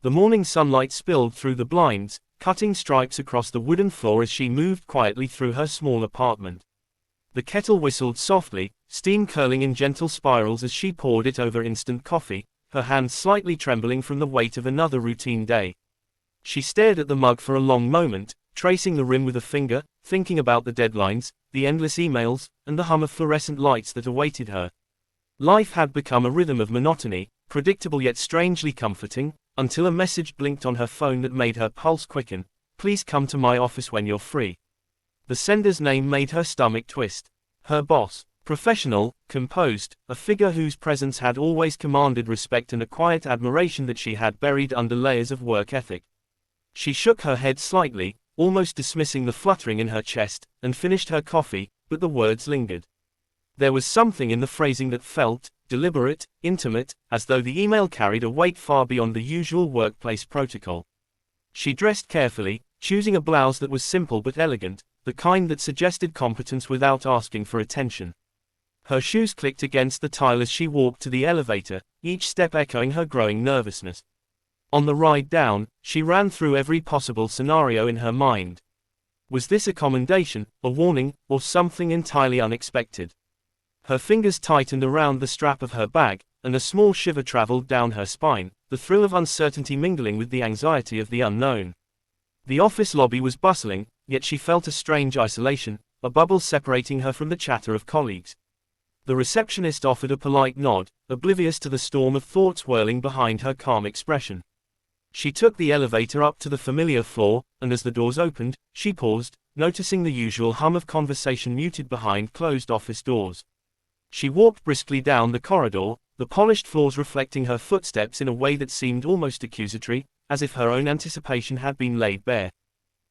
The morning sunlight spilled through the blinds, cutting stripes across the wooden floor as she moved quietly through her small apartment. The kettle whistled softly, steam curling in gentle spirals as she poured it over instant coffee, her hands slightly trembling from the weight of another routine day. She stared at the mug for a long moment, tracing the rim with a finger, thinking about the deadlines, the endless emails, and the hum of fluorescent lights that awaited her. Life had become a rhythm of monotony, predictable yet strangely comforting, until a message blinked on her phone that made her pulse quicken. "Please come to my office when you're free." The sender's name made her stomach twist. Her boss. Professional, composed, a figure whose presence had always commanded respect and a quiet admiration that she had buried under layers of work ethic. She shook her head slightly, almost dismissing the fluttering in her chest, and finished her coffee, but the words lingered. There was something in the phrasing that felt deliberate, intimate, as though the email carried a weight far beyond the usual workplace protocol. She dressed carefully, choosing a blouse that was simple but elegant, the kind that suggested competence without asking for attention. Her shoes clicked against the tile as she walked to the elevator, each step echoing her growing nervousness. On the ride down, she ran through every possible scenario in her mind. Was this a commendation, a warning, or something entirely unexpected? Her fingers tightened around the strap of her bag, and a small shiver traveled down her spine, the thrill of uncertainty mingling with the anxiety of the unknown. The office lobby was bustling, yet she felt a strange isolation, a bubble separating her from the chatter of colleagues. The receptionist offered a polite nod, oblivious to the storm of thoughts whirling behind her calm expression. She took the elevator up to the familiar floor, and as the doors opened, she paused, noticing the usual hum of conversation muted behind closed office doors. She walked briskly down the corridor, the polished floors reflecting her footsteps in a way that seemed almost accusatory, as if her own anticipation had been laid bare.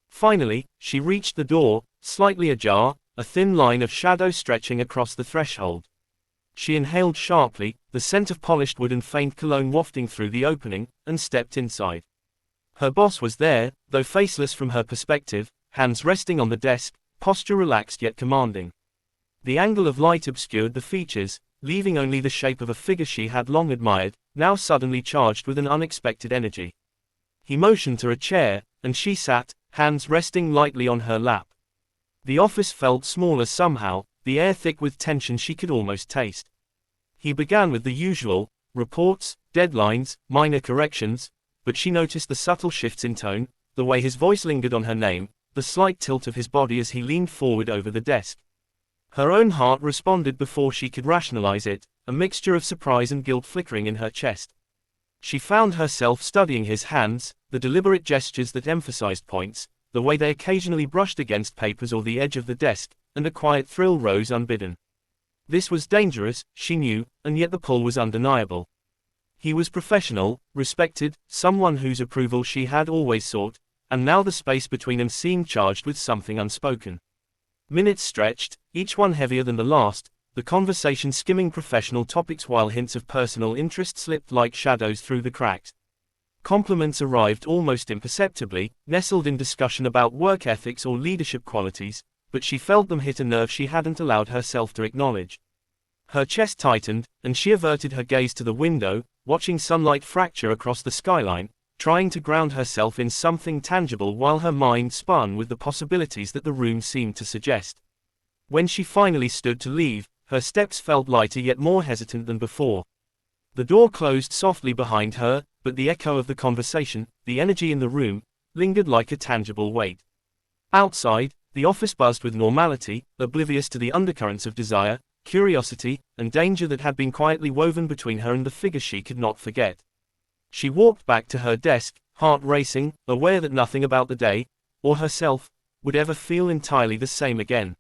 Finally, she reached the door, slightly ajar, a thin line of shadow stretching across the threshold. She inhaled sharply, the scent of polished wood and faint cologne wafting through the opening, and stepped inside. Her boss was there, though faceless from her perspective, hands resting on the desk, posture relaxed yet commanding. The angle of light obscured the features, leaving only the shape of a figure she had long admired, now suddenly charged with an unexpected energy. He motioned to a chair, and she sat, hands resting lightly on her lap. The office felt smaller somehow, the air thick with tension she could almost taste. He began with the usual, reports, deadlines, minor corrections, but she noticed the subtle shifts in tone, the way his voice lingered on her name, the slight tilt of his body as he leaned forward over the desk. Her own heart responded before she could rationalize it, a mixture of surprise and guilt flickering in her chest. She found herself studying his hands, the deliberate gestures that emphasized points, the way they occasionally brushed against papers or the edge of the desk, and a quiet thrill rose unbidden. This was dangerous, she knew, and yet the pull was undeniable. He was professional, respected, someone whose approval she had always sought, and now the space between them seemed charged with something unspoken. Minutes stretched, each one heavier than the last, the conversation skimming professional topics while hints of personal interest slipped like shadows through the cracks. Compliments arrived almost imperceptibly, nestled in discussion about work ethics or leadership qualities, but she felt them hit a nerve she hadn't allowed herself to acknowledge. Her chest tightened, and she averted her gaze to the window, watching sunlight fracture across the skyline, trying to ground herself in something tangible while her mind spun with the possibilities that the room seemed to suggest. When she finally stood to leave, her steps felt lighter yet more hesitant than before. The door closed softly behind her, but the echo of the conversation, the energy in the room, lingered like a tangible weight. Outside, the office buzzed with normality, oblivious to the undercurrents of desire, curiosity, and danger that had been quietly woven between her and the figure she could not forget. She walked back to her desk, heart racing, aware that nothing about the day, or herself, would ever feel entirely the same again.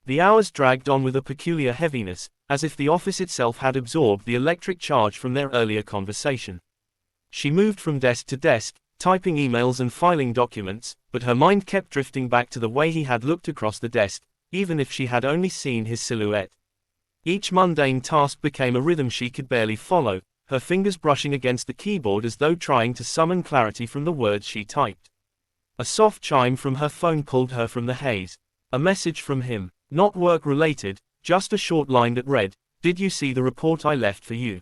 The hours dragged on with a peculiar heaviness, as if the office itself had absorbed the electric charge from their earlier conversation. She moved from desk to desk, typing emails and filing documents, but her mind kept drifting back to the way he had looked across the desk, even if she had only seen his silhouette. Each mundane task became a rhythm she could barely follow, her fingers brushing against the keyboard as though trying to summon clarity from the words she typed. A soft chime from her phone pulled her from the haze. A message from him. Not work-related, just a short line that read, "Did you see the report I left for you?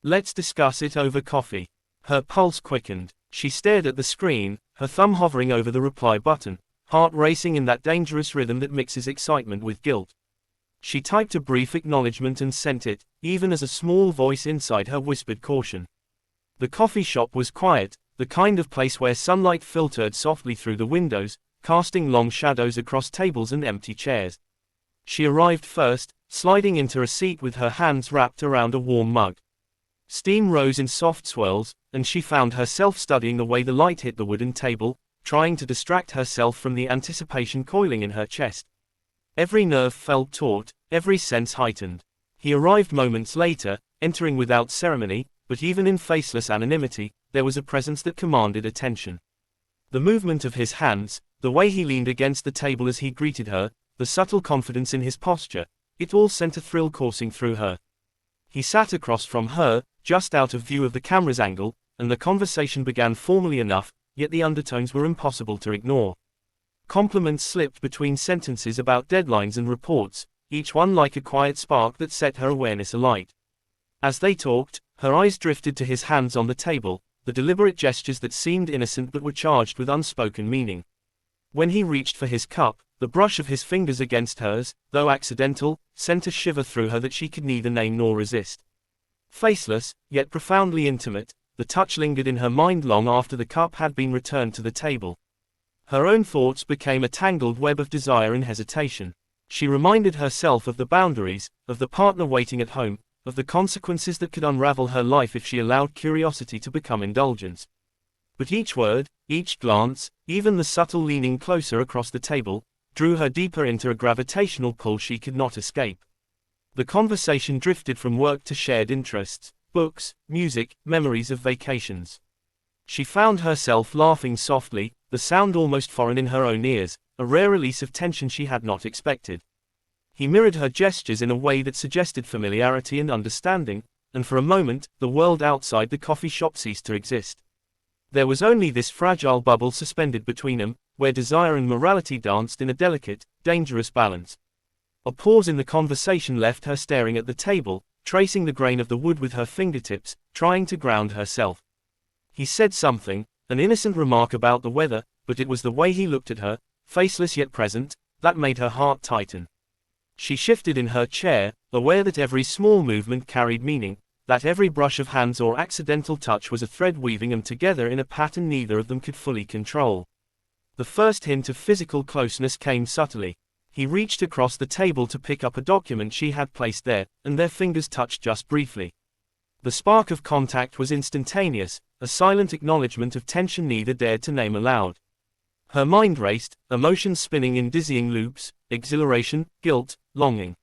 Let's discuss it over coffee." Her pulse quickened. She stared at the screen, her thumb hovering over the reply button, heart racing in that dangerous rhythm that mixes excitement with guilt. She typed a brief acknowledgement and sent it, even as a small voice inside her whispered caution. The coffee shop was quiet, the kind of place where sunlight filtered softly through the windows, casting long shadows across tables and empty chairs. She arrived first, sliding into a seat with her hands wrapped around a warm mug. Steam rose in soft swirls, and she found herself studying the way the light hit the wooden table, trying to distract herself from the anticipation coiling in her chest. Every nerve felt taut, every sense heightened. He arrived moments later, entering without ceremony, but even in faceless anonymity, there was a presence that commanded attention. The movement of his hands, the way he leaned against the table as he greeted her, the subtle confidence in his posture, it all sent a thrill coursing through her. He sat across from her, just out of view of the camera's angle, and the conversation began formally enough, yet the undertones were impossible to ignore. Compliments slipped between sentences about deadlines and reports, each one like a quiet spark that set her awareness alight. As they talked, her eyes drifted to his hands on the table, the deliberate gestures that seemed innocent but were charged with unspoken meaning. When he reached for his cup, the brush of his fingers against hers, though accidental, sent a shiver through her that she could neither name nor resist. Faceless, yet profoundly intimate, the touch lingered in her mind long after the cup had been returned to the table. Her own thoughts became a tangled web of desire and hesitation. She reminded herself of the boundaries, of the partner waiting at home, of the consequences that could unravel her life if she allowed curiosity to become indulgence. But each word, each glance, even the subtle leaning closer across the table, drew her deeper into a gravitational pull she could not escape. The conversation drifted from work to shared interests, books, music, memories of vacations. She found herself laughing softly, the sound almost foreign in her own ears, a rare release of tension she had not expected. He mirrored her gestures in a way that suggested familiarity and understanding, and for a moment, the world outside the coffee shop ceased to exist. There was only this fragile bubble suspended between them, where desire and morality danced in a delicate, dangerous balance. A pause in the conversation left her staring at the table, tracing the grain of the wood with her fingertips, trying to ground herself. He said something, an innocent remark about the weather, but it was the way he looked at her, faceless yet present, that made her heart tighten. She shifted in her chair, aware that every small movement carried meaning, that every brush of hands or accidental touch was a thread weaving them together in a pattern neither of them could fully control. The first hint of physical closeness came subtly. He reached across the table to pick up a document she had placed there, and their fingers touched just briefly. The spark of contact was instantaneous, a silent acknowledgement of tension neither dared to name aloud. Her mind raced, emotions spinning in dizzying loops, exhilaration, guilt, longing.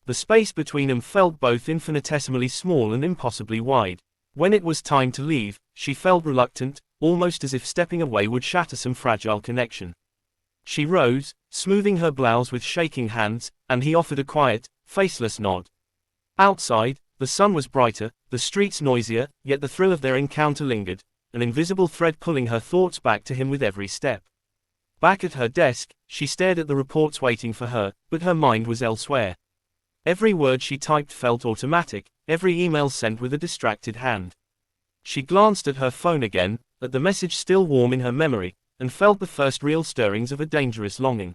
The space between them felt both infinitesimally small and impossibly wide. When it was time to leave, she felt reluctant, almost as if stepping away would shatter some fragile connection. She rose, smoothing her blouse with shaking hands, and he offered a quiet, faceless nod. Outside, the sun was brighter, the streets noisier, yet the thrill of their encounter lingered, an invisible thread pulling her thoughts back to him with every step. Back at her desk, she stared at the reports waiting for her, but her mind was elsewhere. Every word she typed felt automatic, every email sent with a distracted hand. She glanced at her phone again, at the message still warm in her memory, and felt the first real stirrings of a dangerous longing.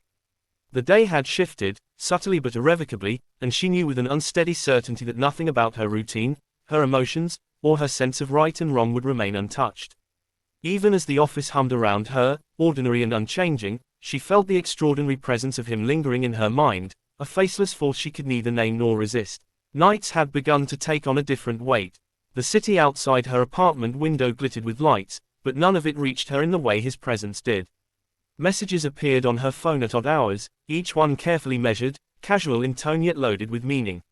The day had shifted, subtly but irrevocably, and she knew with an unsteady certainty that nothing about her routine, her emotions, or her sense of right and wrong would remain untouched. Even as the office hummed around her, ordinary and unchanging, she felt the extraordinary presence of him lingering in her mind, a faceless force she could neither name nor resist. Nights had begun to take on a different weight. The city outside her apartment window glittered with lights, but none of it reached her in the way his presence did. Messages appeared on her phone at odd hours, each one carefully measured, casual in tone yet loaded with meaning.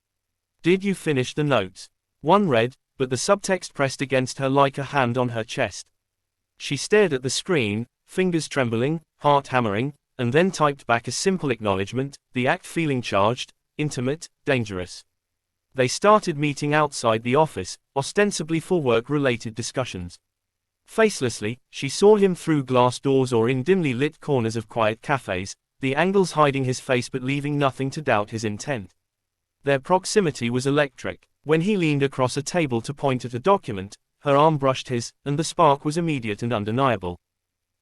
"Did you finish the notes?" One read, but the subtext pressed against her like a hand on her chest. She stared at the screen, fingers trembling, heart hammering, and then typed back a simple acknowledgement, the act feeling charged, intimate, dangerous. They started meeting outside the office, ostensibly for work-related discussions. Facelessly, she saw him through glass doors or in dimly lit corners of quiet cafes, the angles hiding his face but leaving nothing to doubt his intent. Their proximity was electric. When he leaned across a table to point at a document, her arm brushed his, and the spark was immediate and undeniable.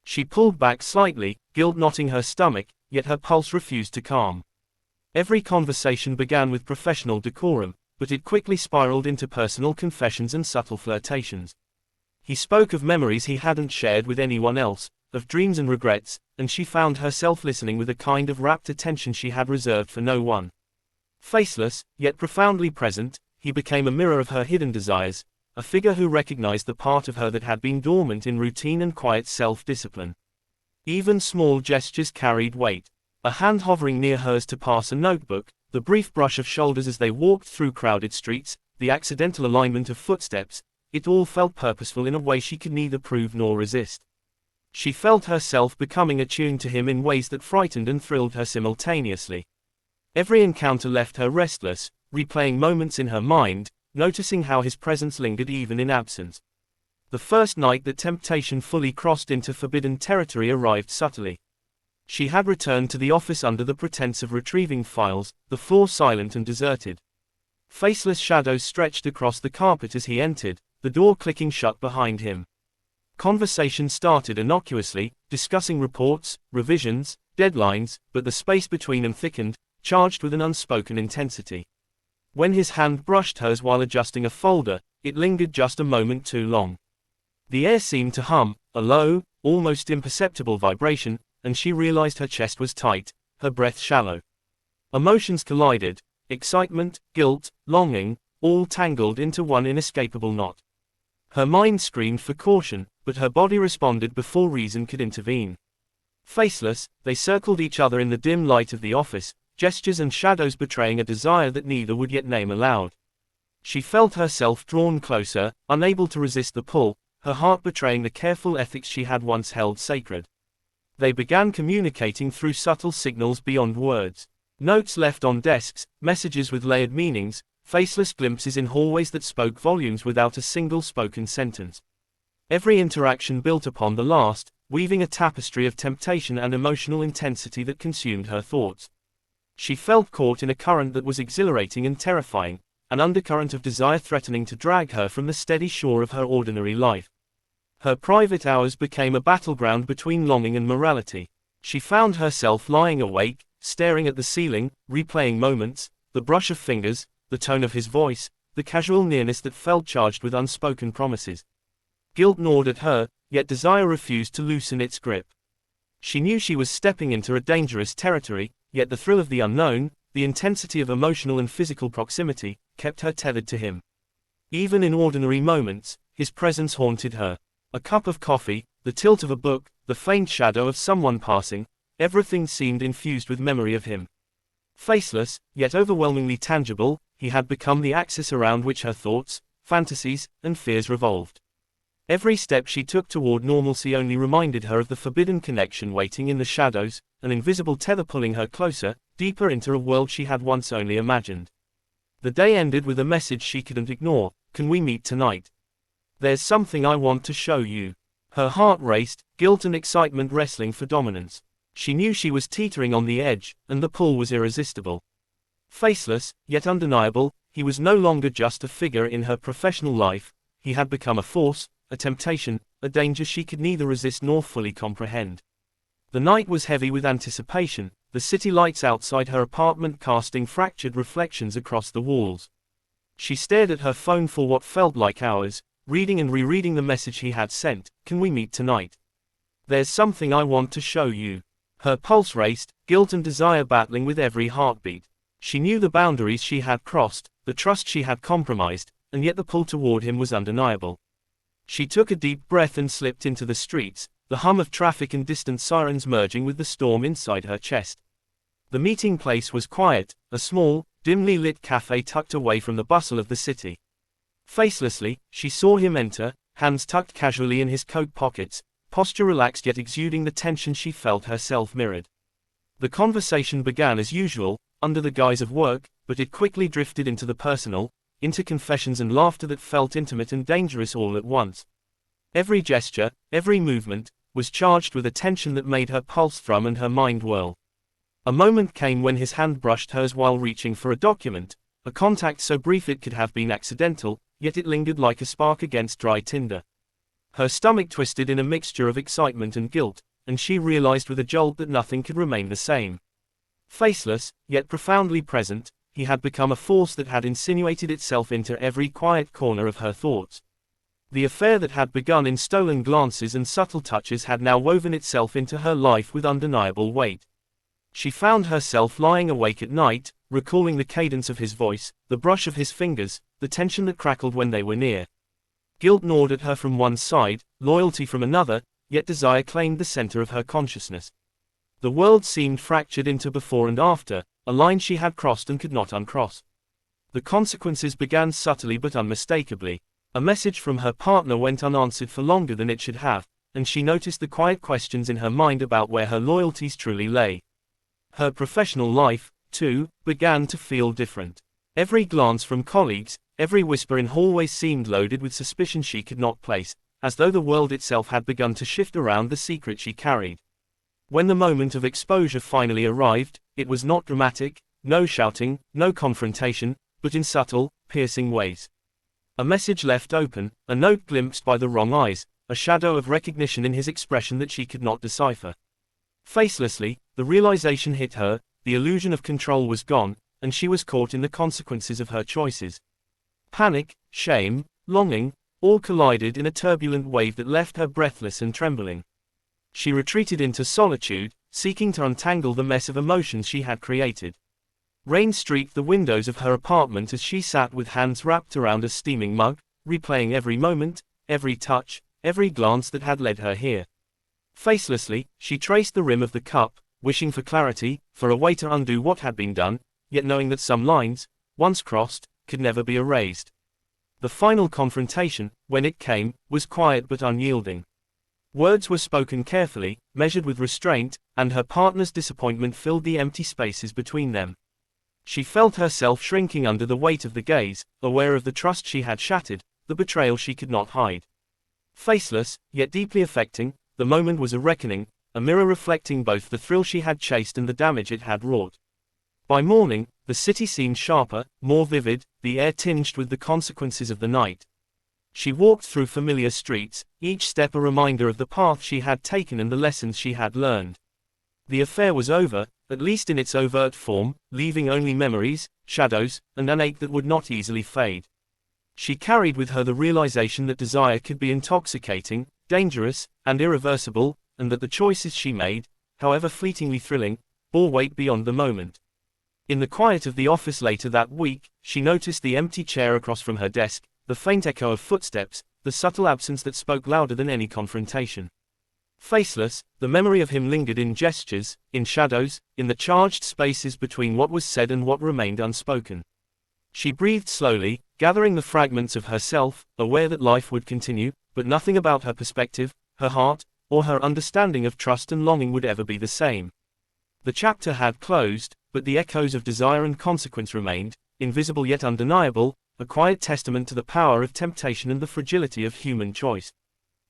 She pulled back slightly, guilt knotting her stomach, yet her pulse refused to calm. Every conversation began with professional decorum, but it quickly spiraled into personal confessions and subtle flirtations. He spoke of memories he hadn't shared with anyone else, of dreams and regrets, and she found herself listening with a kind of rapt attention she had reserved for no one. Faceless, yet profoundly present, he became a mirror of her hidden desires, a figure who recognized the part of her that had been dormant in routine and quiet self-discipline. Even small gestures carried weight. A hand hovering near hers to pass a notebook, the brief brush of shoulders as they walked through crowded streets, the accidental alignment of footsteps, it all felt purposeful in a way she could neither prove nor resist. She felt herself becoming attuned to him in ways that frightened and thrilled her simultaneously. Every encounter left her restless, replaying moments in her mind, noticing how his presence lingered even in absence. The first night that temptation fully crossed into forbidden territory arrived subtly. She had returned to the office under the pretense of retrieving files, the floor silent and deserted. Faceless shadows stretched across the carpet as he entered, the door clicking shut behind him. Conversation started innocuously, discussing reports, revisions, deadlines, but the space between them thickened, charged with an unspoken intensity. When his hand brushed hers while adjusting a folder, it lingered just a moment too long. The air seemed to hum, a low, almost imperceptible vibration, and she realized her chest was tight, her breath shallow. Emotions collided, excitement, guilt, longing, all tangled into one inescapable knot. Her mind screamed for caution, but her body responded before reason could intervene. Faceless, they circled each other in the dim light of the office, gestures and shadows betraying a desire that neither would yet name aloud. She felt herself drawn closer, unable to resist the pull, her heart betraying the careful ethics she had once held sacred. They began communicating through subtle signals beyond words. Notes left on desks, messages with layered meanings, faceless glimpses in hallways that spoke volumes without a single spoken sentence. Every interaction built upon the last, weaving a tapestry of temptation and emotional intensity that consumed her thoughts. She felt caught in a current that was exhilarating and terrifying, an undercurrent of desire threatening to drag her from the steady shore of her ordinary life. Her private hours became a battleground between longing and morality. She found herself lying awake, staring at the ceiling, replaying moments, the brush of fingers, the tone of his voice, the casual nearness that felt charged with unspoken promises. Guilt gnawed at her, yet desire refused to loosen its grip. She knew she was stepping into a dangerous territory, yet the thrill of the unknown, the intensity of emotional and physical proximity, kept her tethered to him. Even in ordinary moments, his presence haunted her. A cup of coffee, the tilt of a book, the faint shadow of someone passing, everything seemed infused with memory of him. Faceless, yet overwhelmingly tangible, he had become the axis around which her thoughts, fantasies, and fears revolved. Every step she took toward normalcy only reminded her of the forbidden connection waiting in the shadows, an invisible tether pulling her closer, deeper into a world she had once only imagined. The day ended with a message she couldn't ignore: "Can we meet tonight? There's something I want to show you." Her heart raced, guilt and excitement wrestling for dominance. She knew she was teetering on the edge, and the pull was irresistible. Faceless, yet undeniable, he was no longer just a figure in her professional life, he had become a force, a temptation, a danger she could neither resist nor fully comprehend. The night was heavy with anticipation, the city lights outside her apartment casting fractured reflections across the walls. She stared at her phone for what felt like hours, reading and rereading the message he had sent: "Can we meet tonight? There's something I want to show you." Her pulse raced, guilt and desire battling with every heartbeat. She knew the boundaries she had crossed, the trust she had compromised, and yet the pull toward him was undeniable. She took a deep breath and slipped into the streets, the hum of traffic and distant sirens merging with the storm inside her chest. The meeting place was quiet, a small, dimly lit cafe tucked away from the bustle of the city. Facelessly, she saw him enter, hands tucked casually in his coat pockets, posture relaxed yet exuding the tension she felt herself mirrored. The conversation began as usual, under the guise of work, but it quickly drifted into the personal, into confessions and laughter that felt intimate and dangerous all at once. Every gesture, every movement, was charged with a tension that made her pulse thrum and her mind whirl. A moment came when his hand brushed hers while reaching for a document, a contact so brief it could have been accidental, yet it lingered like a spark against dry tinder. Her stomach twisted in a mixture of excitement and guilt, and she realized with a jolt that nothing could remain the same. Faceless, yet profoundly present, he had become a force that had insinuated itself into every quiet corner of her thoughts. The affair that had begun in stolen glances and subtle touches had now woven itself into her life with undeniable weight. She found herself lying awake at night, recalling the cadence of his voice, the brush of his fingers, the tension that crackled when they were near. Guilt gnawed at her from one side, loyalty from another, yet desire claimed the center of her consciousness. The world seemed fractured into before and after, a line she had crossed and could not uncross. The consequences began subtly but unmistakably. A message from her partner went unanswered for longer than it should have, and she noticed the quiet questions in her mind about where her loyalties truly lay. Her professional life, too, began to feel different. Every glance from colleagues, every whisper in hallways seemed loaded with suspicion she could not place, as though the world itself had begun to shift around the secret she carried. When the moment of exposure finally arrived, it was not dramatic, no shouting, no confrontation, but in subtle, piercing ways. A message left open, a note glimpsed by the wrong eyes, a shadow of recognition in his expression that she could not decipher. Facelessly, the realization hit her, the illusion of control was gone, and she was caught in the consequences of her choices. Panic, shame, longing, all collided in a turbulent wave that left her breathless and trembling. She retreated into solitude, seeking to untangle the mess of emotions she had created. Rain streaked the windows of her apartment as she sat with hands wrapped around a steaming mug, replaying every moment, every touch, every glance that had led her here. Facelessly, she traced the rim of the cup, wishing for clarity, for a way to undo what had been done, yet knowing that some lines, once crossed, could never be erased. The final confrontation, when it came, was quiet but unyielding. Words were spoken carefully, measured with restraint, and her partner's disappointment filled the empty spaces between them. She felt herself shrinking under the weight of the gaze, aware of the trust she had shattered, the betrayal she could not hide. Faceless, yet deeply affecting, the moment was a reckoning, a mirror reflecting both the thrill she had chased and the damage it had wrought. By morning, the city seemed sharper, more vivid, the air tinged with the consequences of the night. She walked through familiar streets, each step a reminder of the path she had taken and the lessons she had learned. The affair was over, at least in its overt form, leaving only memories, shadows, and an ache that would not easily fade. She carried with her the realization that desire could be intoxicating, dangerous, and irreversible, and that the choices she made, however fleetingly thrilling, bore weight beyond the moment. In the quiet of the office later that week, she noticed the empty chair across from her desk, the faint echo of footsteps, the subtle absence that spoke louder than any confrontation. Faceless, the memory of him lingered in gestures, in shadows, in the charged spaces between what was said and what remained unspoken. She breathed slowly, gathering the fragments of herself, aware that life would continue, but nothing about her perspective, her heart, or her understanding of trust and longing would ever be the same. The chapter had closed, but the echoes of desire and consequence remained, invisible yet undeniable, a quiet testament to the power of temptation and the fragility of human choice.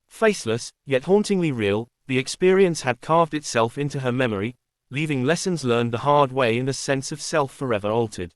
Faceless, yet hauntingly real, the experience had carved itself into her memory, leaving lessons learned the hard way and a sense of self forever altered.